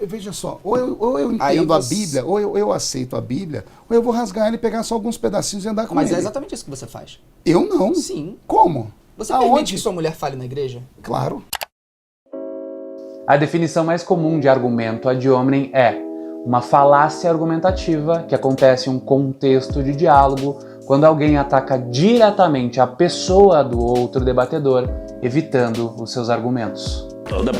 Veja só, ou eu Aí entendo a você- Bíblia, ou eu aceito a Bíblia, ou eu vou rasgar ela e pegar só alguns pedacinhos e andar com Mas ele. é exatamente isso que você faz. Eu não. Sim. Como? Você Aonde? permite que sua mulher fale na igreja? Claro. A definição mais comum de argumento ad hominem é uma falácia argumentativa que acontece em um contexto de diálogo quando alguém ataca diretamente a pessoa do outro debatedor, evitando os seus argumentos.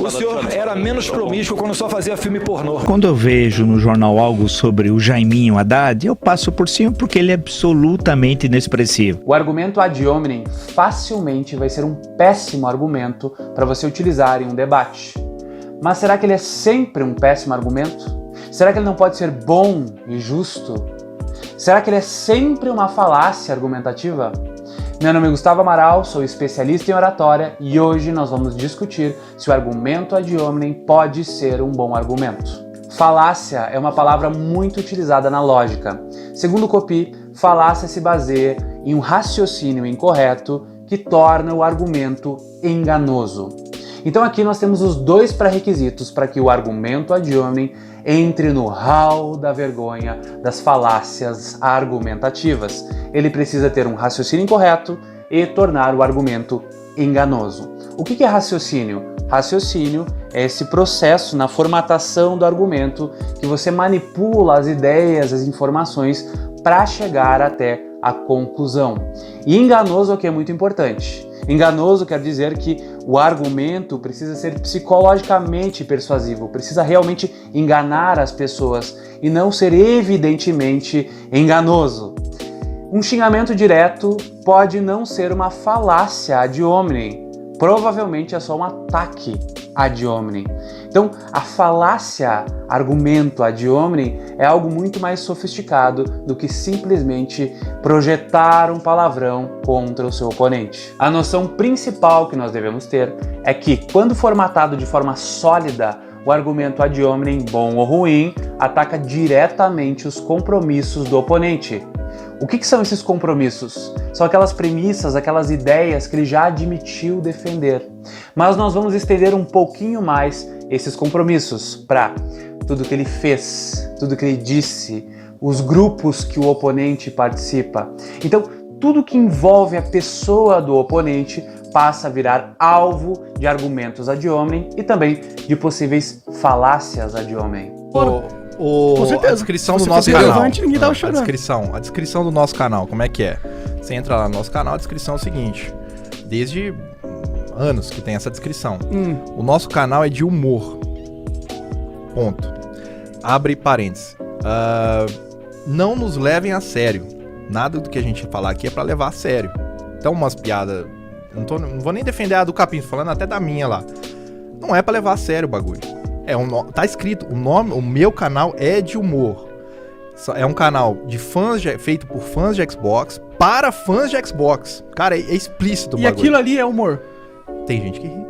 O senhor era menos promíscuo quando só fazia filme pornô. Quando eu vejo no jornal algo sobre o Jaiminho Haddad, eu passo por cima porque ele é absolutamente inexpressivo. O argumento ad hominem facilmente vai ser um péssimo argumento para você utilizar em um debate. Mas será que ele é sempre um péssimo argumento? Será que ele não pode ser bom e justo? Será que ele é sempre uma falácia argumentativa? Meu nome é Gustavo Amaral, sou especialista em oratória e hoje nós vamos discutir se o argumento ad hominem pode ser um bom argumento. Falácia é uma palavra muito utilizada na lógica. Segundo Coppi, falácia se baseia em um raciocínio incorreto que torna o argumento enganoso. Então aqui nós temos os dois pré-requisitos para que o argumento ad hominem entre no hall da vergonha das falácias argumentativas. Ele precisa ter um raciocínio incorreto e tornar o argumento enganoso. O que é raciocínio? Raciocínio é esse processo na formatação do argumento que você manipula as ideias, as informações para chegar até a conclusão. E enganoso é o que é muito importante. Enganoso quer dizer que o argumento precisa ser psicologicamente persuasivo, precisa realmente enganar as pessoas e não ser evidentemente enganoso. Um xingamento direto pode não ser uma falácia ad hominem, provavelmente é só um ataque ad hominem. Então, a falácia argumento ad hominem é algo muito mais sofisticado do que simplesmente projetar um palavrão contra o seu oponente. A noção principal que nós devemos ter é que, quando formatado de forma sólida, o argumento ad hominem, bom ou ruim, ataca diretamente os compromissos do oponente. O que são esses compromissos? São aquelas premissas, aquelas ideias que ele já admitiu defender. Mas nós vamos estender um pouquinho mais esses compromissos para tudo que ele fez, tudo que ele disse, os grupos que o oponente participa. Então, tudo que envolve a pessoa do oponente passa a virar alvo de argumentos ad hominem e também de possíveis falácias ad hominem. Com certeza. A descrição do Se nosso fosse canal. relevante, ninguém tava chorando. A descrição do nosso canal, como é que é? Você entra lá no nosso canal, a descrição é o seguinte. Desde anos que tem essa descrição. O nosso canal é de humor. Ponto. Abre parênteses. Não nos levem a sério. Nada do que a gente falar aqui é pra levar a sério. Então umas piadas... Não vou nem defender a do Capim, tô falando até da minha lá. Não é pra levar a sério o bagulho. Tá escrito, o meu canal é de humor. É um canal de fãs feito por fãs de Xbox, para fãs de Xbox. Cara, é explícito o E bagulho. aquilo ali é humor. Tem gente que ri.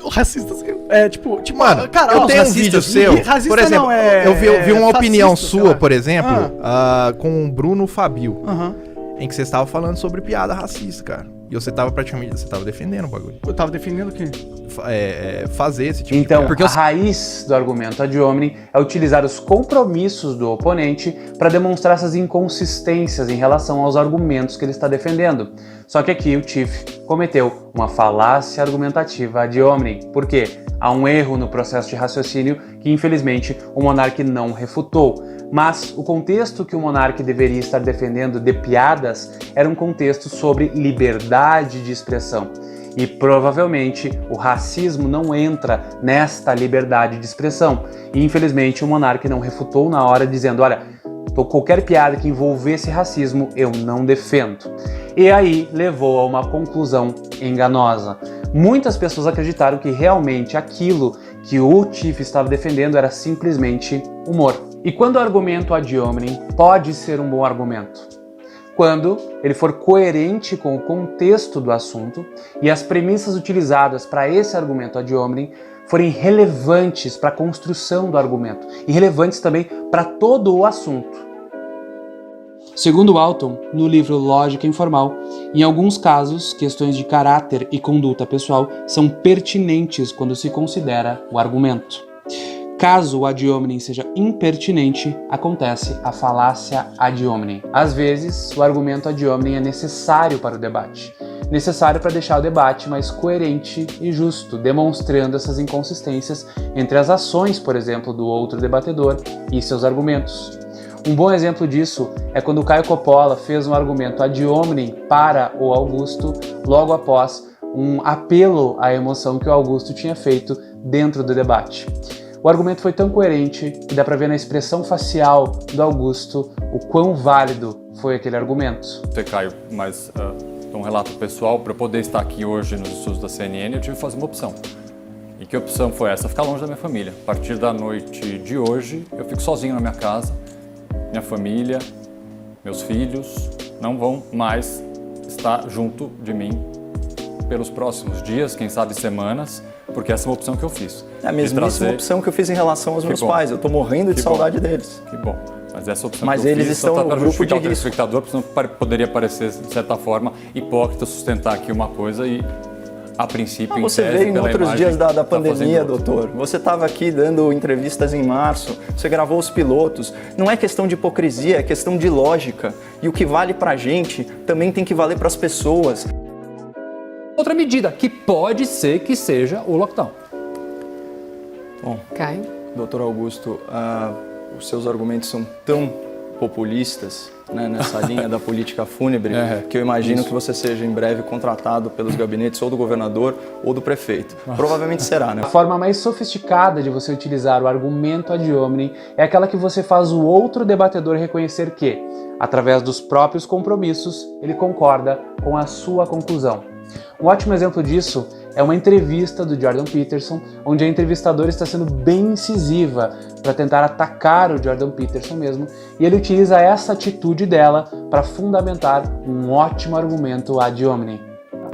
O racista... É, tipo... Mano, cara, eu ó, tenho um racista- vídeo seu, racista por exemplo, não, é- eu vi uma fascista, opinião sei sua, lá. por exemplo, com o Bruno Fabio, Aham. em que você estava falando sobre piada racista, cara. E você tava defendendo o bagulho. Eu tava defendendo o quê? Fazer esse tipo Então, de piada. a raiz do argumento ad hominem é utilizar os compromissos do oponente para demonstrar essas inconsistências em relação aos argumentos que ele está defendendo. Só que aqui o Tiff cometeu uma falácia argumentativa ad hominem. Por quê? Há um erro no processo de raciocínio que, infelizmente, o monarca não refutou. Mas o contexto que o monarca deveria estar defendendo de piadas era um contexto sobre liberdade de expressão. E provavelmente o racismo não entra nesta liberdade de expressão. E infelizmente o monarca não refutou na hora, dizendo: olha, qualquer piada que envolvesse racismo eu não defendo. E aí levou a uma conclusão enganosa. Muitas pessoas acreditaram que realmente aquilo que o Tiff estava defendendo era simplesmente humor. E quando o argumento ad hominem pode ser um bom argumento? Quando ele for coerente com o contexto do assunto e as premissas utilizadas para esse argumento ad hominem forem relevantes para a construção do argumento e relevantes também para todo o assunto. Segundo Walton, no livro Lógica Informal, em alguns casos, questões de caráter e conduta pessoal são pertinentes quando se considera o argumento. Caso o ad hominem seja impertinente, acontece a falácia ad hominem. Às vezes, o argumento ad hominem é necessário para o debate. Necessário para deixar o debate mais coerente e justo, demonstrando essas inconsistências entre as ações, por exemplo, do outro debatedor e seus argumentos. Um bom exemplo disso é quando o Caio Coppola fez um argumento ad hominem para o Augusto logo após um apelo à emoção que o Augusto tinha feito dentro do debate. O argumento foi tão coerente que dá para ver na expressão facial do Augusto o quão válido foi aquele argumento. Você, Caio, mas um relato pessoal, para eu poder estar aqui hoje nos estudos da CNN, eu tive que fazer uma opção. E que opção foi essa? Ficar longe da minha família. A partir da noite de hoje, eu fico sozinho na minha casa, minha família, meus filhos não vão mais estar junto de mim pelos próximos dias, quem sabe semanas, porque essa é uma opção que eu fiz. É a mesmíssima opção que eu fiz em relação aos meus pais. Eu tô morrendo de saudade deles. Que bom. Mas essa opção Mas que eu eles fiz estão só no para grupo justificar de o risco. telespectador, porque senão poderia parecer, de certa forma, hipócrita sustentar aqui uma coisa e, a princípio, em Você tese, veio em pela outros imagem, dias da tá pandemia, fazendo outra. doutor. Você estava aqui dando entrevistas em março, você gravou os pilotos. Não é questão de hipocrisia, é questão de lógica. E o que vale pra gente também tem que valer pras pessoas. Outra medida, que pode ser que seja o lockdown. Bom, Caio? doutor Augusto, os seus argumentos são tão populistas, né, nessa linha da política fúnebre, que eu imagino que você seja em breve contratado pelos gabinetes ou do governador ou do prefeito. Provavelmente será, né? A forma mais sofisticada de você utilizar o argumento ad hominem é aquela que você faz o outro debatedor reconhecer que, através dos próprios compromissos, ele concorda com a sua conclusão. Um ótimo exemplo disso é uma entrevista do Jordan Peterson, onde a entrevistadora está sendo bem incisiva para tentar atacar o Jordan Peterson mesmo, e ele utiliza essa atitude dela para fundamentar um ótimo argumento ad hominem.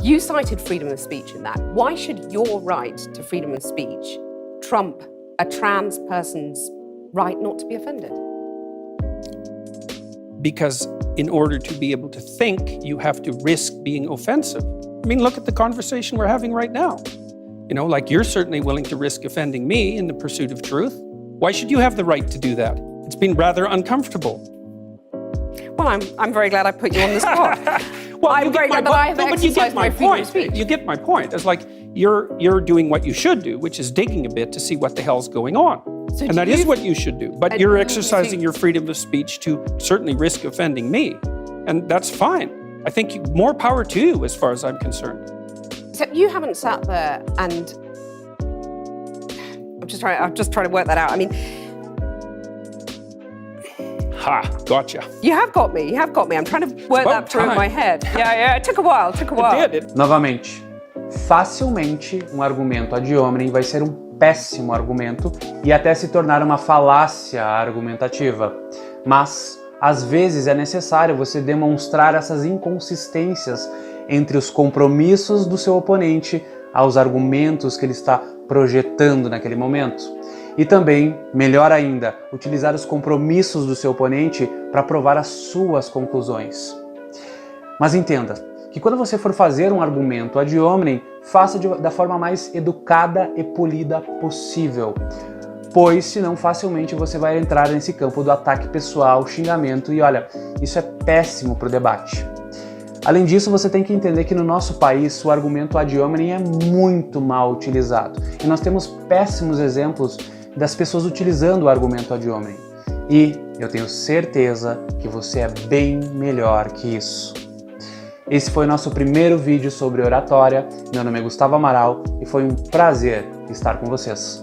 You cited freedom of speech in that. Why should your right to freedom of speech trump a trans person's right not to be offended? Because in order to be able to think, you have to risk being offensive. I mean, look at the conversation we're having right now. You know, like you're certainly willing to risk offending me in the pursuit of truth. Why should you have the right to do that? It's been rather uncomfortable. Well, I'm very glad I put you on the spot. Well, I'm very glad that I have exercised my freedom of speech. You get my point. It's like you're doing what you should do, which is digging a bit to see what the hell's going on. So and that is what you should do. But And you're you exercising think- your freedom of speech to certainly risk offending me. And that's fine. I think more power to you as far as I'm concerned. Except you haven't sat there and I'm just trying to work that out. I mean, Ha, gotcha. you have got me. I'm trying to work about that through in time. my head. Yeah, it took a while. It did. Novamente, facilmente um argumento ad hominem vai ser um péssimo argumento e até se tornar uma falácia argumentativa. Mas, às vezes, é necessário você demonstrar essas inconsistências entre os compromissos do seu oponente aos argumentos que ele está projetando naquele momento. E também, melhor ainda, utilizar os compromissos do seu oponente para provar as suas conclusões. Mas entenda que quando você for fazer um argumento ad hominem, faça da forma mais educada e polida possível, pois senão facilmente você vai entrar nesse campo do ataque pessoal, xingamento e olha, isso é péssimo para o debate. Além disso, você tem que entender que no nosso país o argumento ad hominem é muito mal utilizado e nós temos péssimos exemplos das pessoas utilizando o argumento ad hominem. E eu tenho certeza que você é bem melhor que isso. Esse foi o nosso primeiro vídeo sobre oratória. Meu nome é Gustavo Amaral e foi um prazer estar com vocês.